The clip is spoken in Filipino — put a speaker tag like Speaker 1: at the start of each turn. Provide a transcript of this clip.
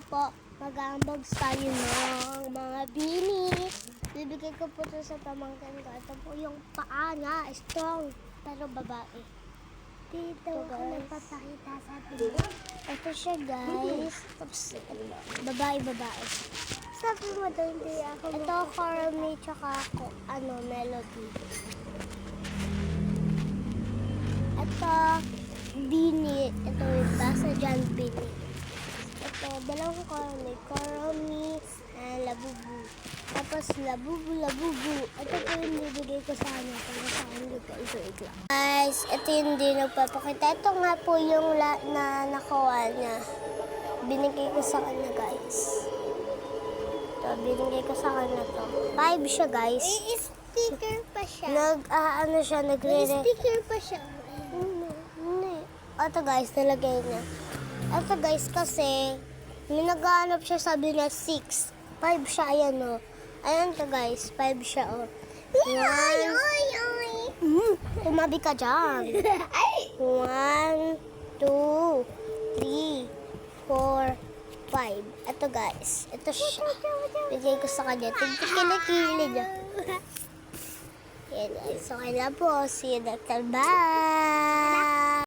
Speaker 1: po, mag-unbox tayo ng mga binis. Bibigay ko po ito sa pamangkin ko. Ito po yung paa niya, strong, pero babae. Dito ko nagpapakita sa atin. Ito siya, guys. Tapos, babae. Sabi mo daw, hindi ako. Ito, Cormy, tsaka ako, Melody. Ito, Bini. Ito yung basa dyan, Bini. Ito, dalawang Cormy, and Labubu. Tapos, Labubu. Ito po yung bibigay ko sa kanya. Para sa kanya, ito. Guys, ito yung hindi nagpapakita. Ito nga po yung na nakuha niya. Binigay ko sa kanya, guys. Ito, binigay ko sa kanya to. 5 siya, guys. Sticker pa siya. Sticker pa siya. Ito, guys, nalagay niya. Ito, guys, kasi may naghahanap siya, sabi niya 6. 5 siya, ayan, o. Ayan to, guys, 5 siya, o. Tumabi ka dyan. 1, 2, 3, 4, 5. Ito, guys. Ito siya. Bigay ko sa kanya. Kilikili niya. Yan, guys. Okay na po. See you next time. Bye!